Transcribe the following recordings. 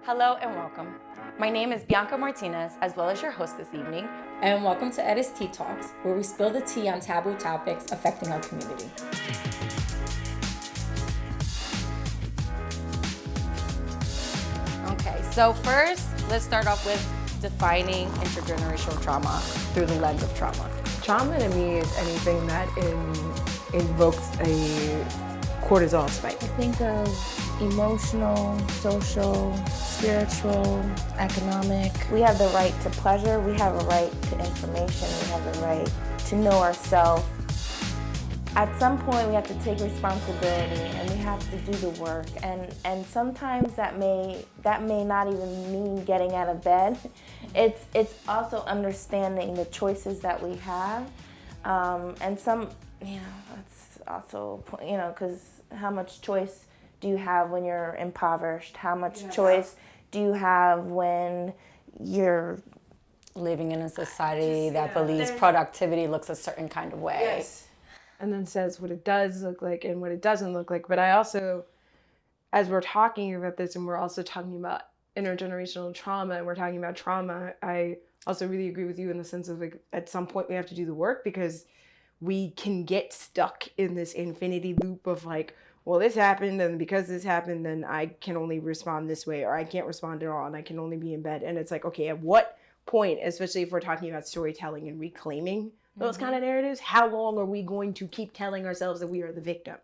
Hello and welcome. My name is Bianca Martinez, as well as your host this evening. And welcome to Eres Tea Talks, where we spill the tea on taboo topics affecting our community. Okay, so first, let's start off with defining intergenerational trauma through the lens of trauma. Trauma to me is anything that invokes a cortisol spike. I think of emotional, social, spiritual, economic. We have the right to pleasure, we have a right to information, we have the right to know ourselves. At some point we have to take responsibility and we have to do the work, and sometimes that may not even mean getting out of bed. It's also understanding the choices that we have, and some, that's also, because how much choice do you have when you're impoverished? How much choice do you have when you're Living in a society that believes productivity looks a certain kind of way. Yes. And then says what it does look like and what it doesn't look like. But I also, as we're talking about this and we're also talking about intergenerational trauma and we're talking about trauma, I also really agree with you in the sense of, like, at some point we have to do the work, because we can get stuck in this infinity loop of, like, well, this happened, and because this happened, then I can only respond this way, or I can't respond at all, and I can only be in bed. And it's like, okay, at what point, especially if we're talking about storytelling and reclaiming those kind of narratives, how long are we going to keep telling ourselves that we are the victim?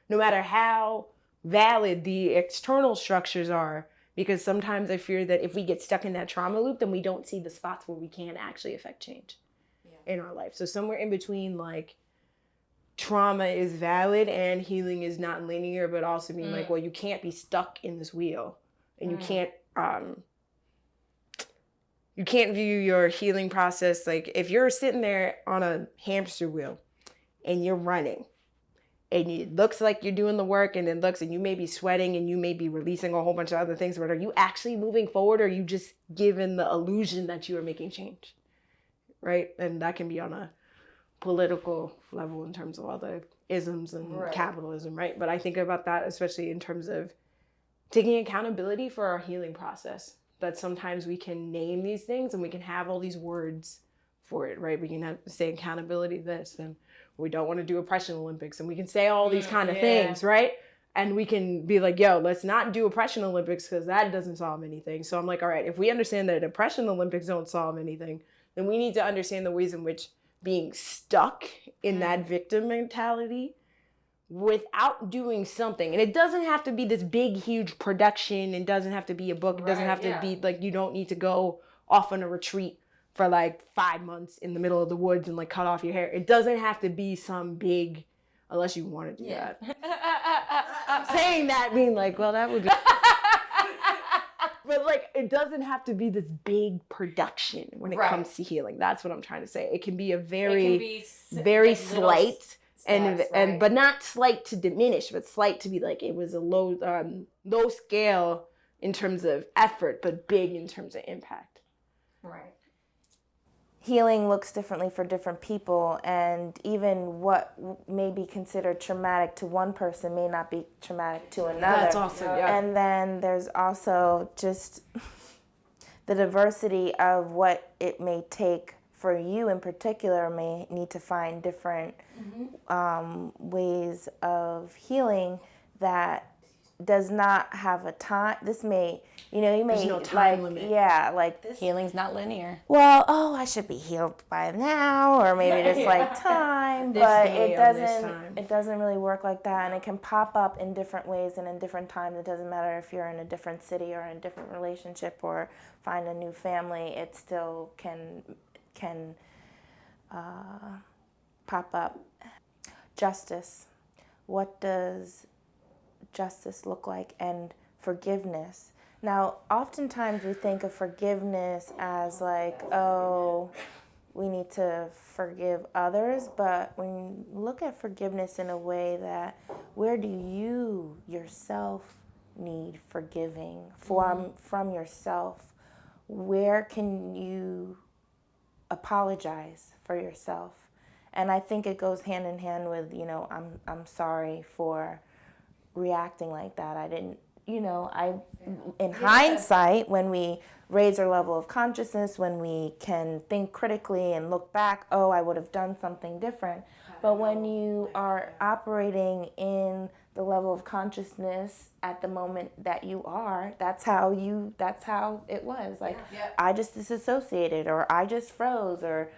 No matter how valid the external structures are, because sometimes I fear that if we get stuck in that trauma loop, then we don't see the spots where we can actually affect change in our life. So somewhere in between, like, trauma is valid and healing is not linear, but also being like, well, you can't be stuck in this wheel, and you can't view your healing process, like, if you're sitting there on a hamster wheel and you're running and it looks like you're doing the work and you may be sweating and you may be releasing a whole bunch of other things, but are you actually moving forward, or are you just given the illusion that you are making change, right? And that can be on a political level in terms of all the isms and capitalism, right? But I think about that especially in terms of taking accountability for our healing process. That sometimes we can name these things and we can have all these words for it, right? We can say accountability this, and we don't want to do oppression Olympics, and we can say all these kind of things, right? And we can be like, yo, let's not do oppression Olympics because that doesn't solve anything. So I'm like, all right, if we understand that oppression Olympics don't solve anything, then we need to understand the ways in which being stuck in that victim mentality without doing something, and it doesn't have to be this big huge production, it doesn't have to be a book, it doesn't have to be like, you don't need to go off on a retreat for like 5 months in the middle of the woods and like cut off your hair. It doesn't have to be some big, unless you want to do that. I'm saying that being like, well, that would be but like, it doesn't have to be this big production when it comes to healing. That's what I'm trying to say. It can be a very slight and but not slight to diminish, but slight to be like, it was a low scale in terms of effort, but big in terms of impact. Right. Healing looks differently for different people, and even what may be considered traumatic to one person may not be traumatic to another. That's awesome, yeah. And then there's also just the diversity of what it may take for you in particular. May need to find different ways of healing that does not have a time. This may, There's no time limit. Yeah, like this. Healing's not linear. Well, I should be healed by now, or maybe there's like time, but it doesn't really work like that, and it can pop up in different ways and in different times. It doesn't matter if you're in a different city or in a different relationship or find a new family. It still can pop up. Justice. What does justice look like? And forgiveness. Now, oftentimes we think of forgiveness as like, oh, we need to forgive others, but when you look at forgiveness in a way that, where do you yourself need forgiving from yourself? Where can you apologize for yourself? And I think it goes hand in hand with, I'm sorry for reacting like that. I didn't in hindsight, when we raise our level of consciousness, when we can think critically and look back, oh, I would have done something different. But when you are operating in the level of consciousness at the moment that you are, that's how it was. Like, I just disassociated, or I just froze, or,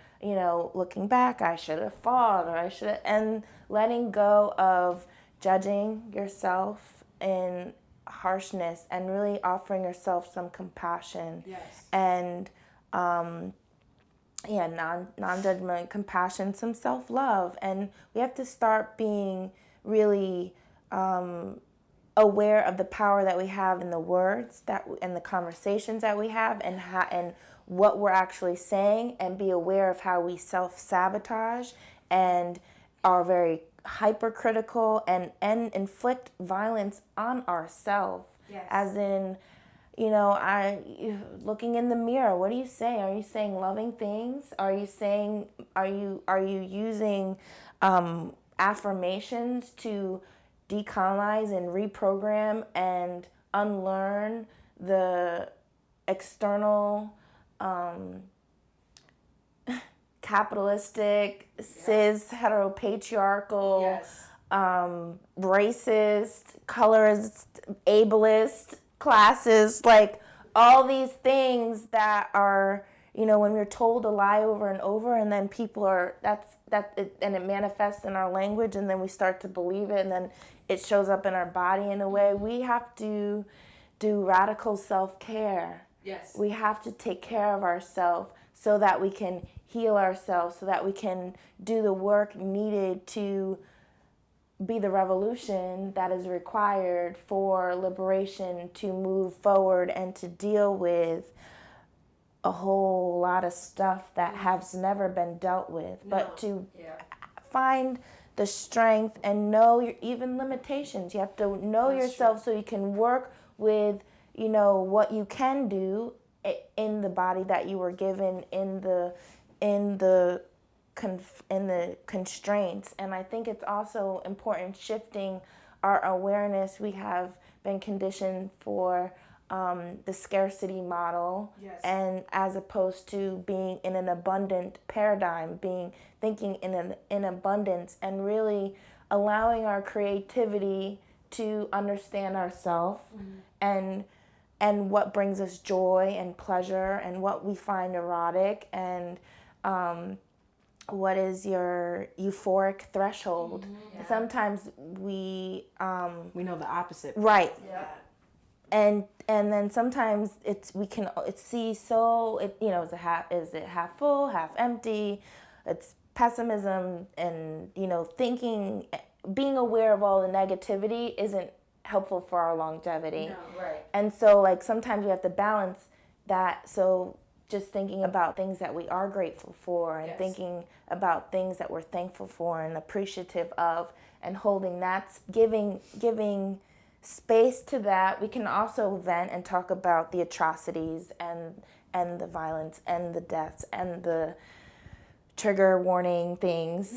looking back, I should have fought, or I should have, and letting go of judging yourself in harshness and really offering yourself some compassion. And non-judgment, compassion, some self-love. And we have to start being really aware of the power that we have in the words and the conversations that we have, and what we're actually saying, and be aware of how we self-sabotage and are very hypercritical and inflict violence on ourselves. As in, looking in the mirror, what are you saying? Are you saying loving things? Are you using affirmations to decolonize and reprogram and unlearn the external capitalistic, cis, heteropatriarchal, racist, colorist, ableist, classist, like all these things that are, when we're told a lie over and over, and then people are, and it manifests in our language, and then we start to believe it, and then it shows up in our body in a way. We have to do radical self-care. We have to take care of ourselves so that we can heal ourselves, so that we can do the work needed to be the revolution that is required for liberation to move forward and to deal with a whole lot of stuff that has never been dealt with. But to find the strength and know your even limitations. You have to know yourself so you can work with, what you can do in the body that you were given, in the constraints. And I think it's also important shifting our awareness. We have been conditioned for the scarcity model, and as opposed to being in an abundant paradigm, thinking in abundance, and really allowing our creativity to understand ourselves, and what brings us joy and pleasure, and what we find erotic, and what is your euphoric threshold. Sometimes we know the opposite. Right. And then sometimes is it half full, half empty? It's pessimism, and thinking, being aware of all the negativity isn't helpful for our longevity. And so, like, sometimes we have to balance that. So just thinking about things that we are grateful for, and thinking about things that we're thankful for and appreciative of, and holding that, giving space to that. We can also vent and talk about the atrocities and the violence and the deaths and the trigger warning things,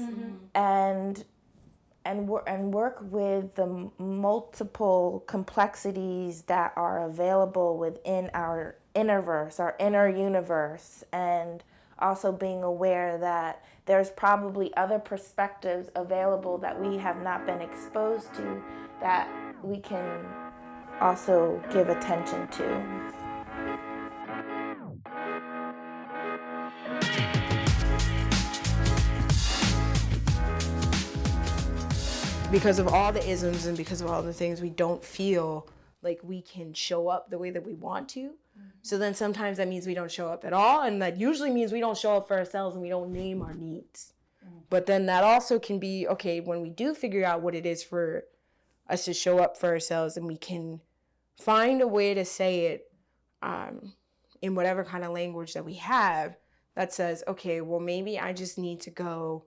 and work with the multiple complexities that are available within our innerverse, our inner universe, and also being aware that there's probably other perspectives available that we have not been exposed to, that we can also give attention to. Because of all the isms and because of all the things, we don't feel like we can show up the way that we want to. So then sometimes that means we don't show up at all, and that usually means we don't show up for ourselves and we don't name our needs. But then that also can be, okay, when we do figure out what it is for us to show up for ourselves, and we can find a way to say it in whatever kind of language that we have that says, okay, well, maybe I just need to go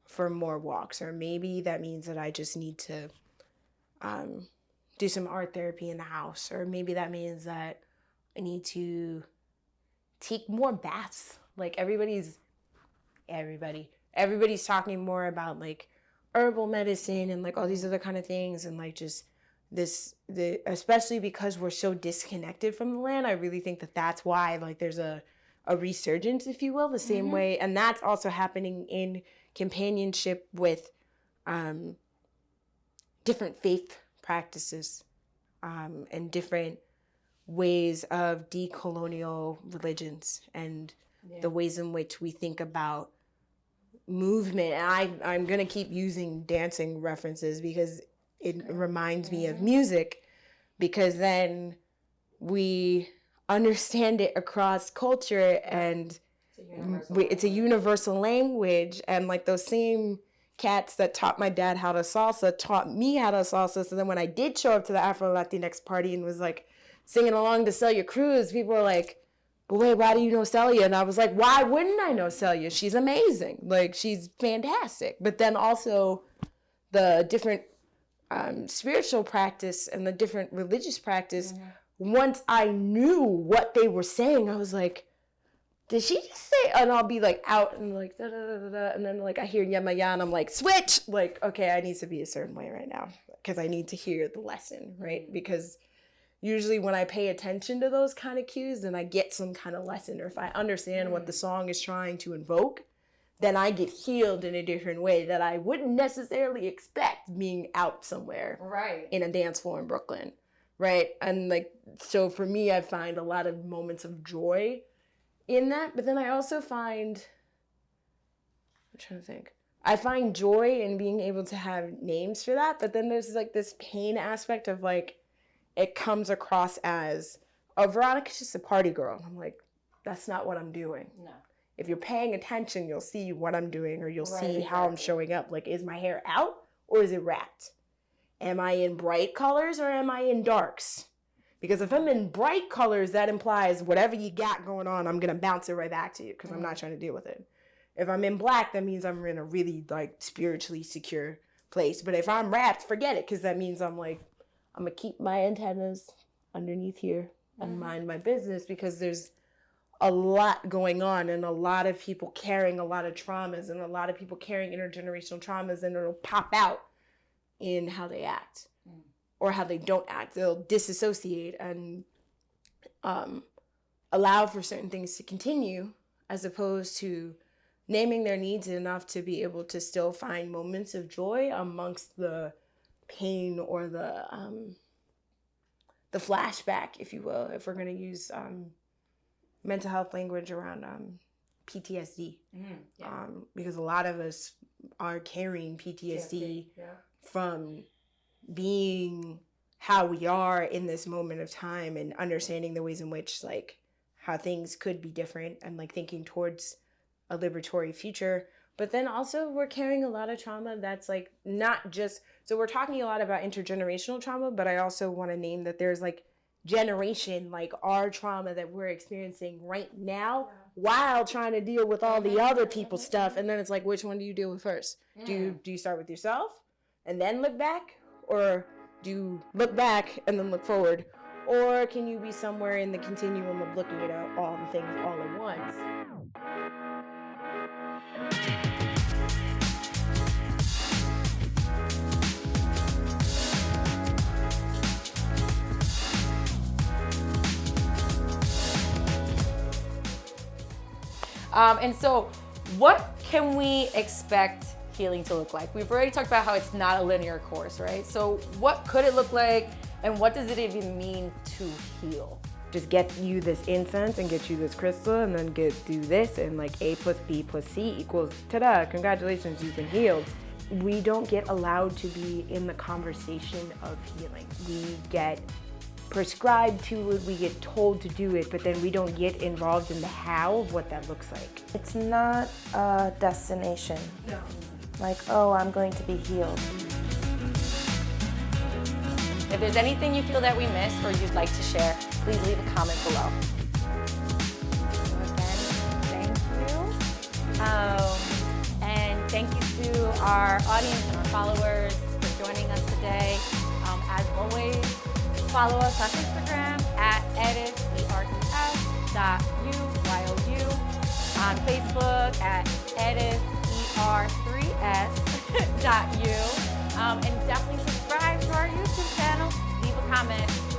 for more walks, or maybe that means that I just need to do some art therapy in the house, or maybe that means that I need to take more baths. Like everybody's talking more about like herbal medicine and like all these other kind of things, and like just especially because we're so disconnected from the land. I really think that that's why like there's a resurgence, if you will, the same way. And that's also happening in companionship with different faith practices and different ways of decolonial religions and the ways in which we think about movement. And I'm going to keep using dancing references because it reminds me of music, because then we understand it across culture and it's a universal language. And like those same cats that taught my dad how to salsa taught me how to salsa. So then when I did show up to the Afro Latinx party and was like singing along to Celia Cruz, people were like, but wait, why do you know Celia? And I was like, why wouldn't I know Celia? She's amazing. Like, she's fantastic. But then also the different spiritual practice and the different religious practice, once I knew what they were saying, I was like, did she just say, and I'll be like out and like, da, da, da, da, da, and then like I hear Yamaya and I'm like, switch, like, okay, I need to be a certain way right now because I need to hear the lesson, right? Because usually when I pay attention to those kind of cues, then I get some kind of lesson, or if I understand what the song is trying to invoke, then I get healed in a different way that I wouldn't necessarily expect being out somewhere in a dance floor in Brooklyn, right? And like, so for me, I find a lot of moments of joy in that, but then I also find, I'm trying to think, I find joy in being able to have names for that, but then there's like this pain aspect of like, it comes across as, oh, Veronica's just a party girl. And I'm like, that's not what I'm doing. No. If you're paying attention, you'll see what I'm doing, or you'll see how I'm showing up. Like, is my hair out or is it wrapped? Am I in bright colors or am I in darks? Because if I'm in bright colors, that implies whatever you got going on, I'm going to bounce it right back to you because I'm not trying to deal with it. If I'm in black, that means I'm in a really like spiritually secure place. But if I'm wrapped, forget it, because that means I'm like, I'm going to keep my antennas underneath here and mind my business, because there's a lot going on and a lot of people carrying a lot of traumas and a lot of people carrying intergenerational traumas, and it'll pop out in how they act or how they don't act. They'll disassociate and allow for certain things to continue, as opposed to naming their needs enough to be able to still find moments of joy amongst the pain or the flashback, if you will, if we're going to use mental health language around PTSD. Because a lot of us are carrying PTSD from being how we are in this moment of time and understanding the ways in which like how things could be different and like thinking towards a liberatory future. But then also we're carrying a lot of trauma that's like not just, so we're talking a lot about intergenerational trauma, but I also want to name that there's like generation, like our trauma that we're experiencing right now while trying to deal with all the other people's stuff. And then it's like, which one do you deal with first? Do you start with yourself and then look back? Or do you look back and then look forward? Or can you be somewhere in the continuum of looking at all the things all at once? And so what can we expect healing to look like? We've already talked about how it's not a linear course, right? So what could it look like, and what does it even mean to heal? Just get you this incense and get you this crystal and then do this, and like A plus B plus C equals ta-da, congratulations, you've been healed. We don't get allowed to be in the conversation of healing. We get prescribed to it, we get told to do it, but then we don't get involved in the how of what that looks like. It's not a destination. No. Like, oh, I'm going to be healed. If there's anything you feel that we missed or you'd like to share, please leave a comment below. So again, thank you. And thank you to our audience and our followers for joining us today. As always, follow us on Instagram at eres, eres.uyou, on Facebook at eres, er3s.u, And definitely subscribe to our YouTube channel. Leave a comment.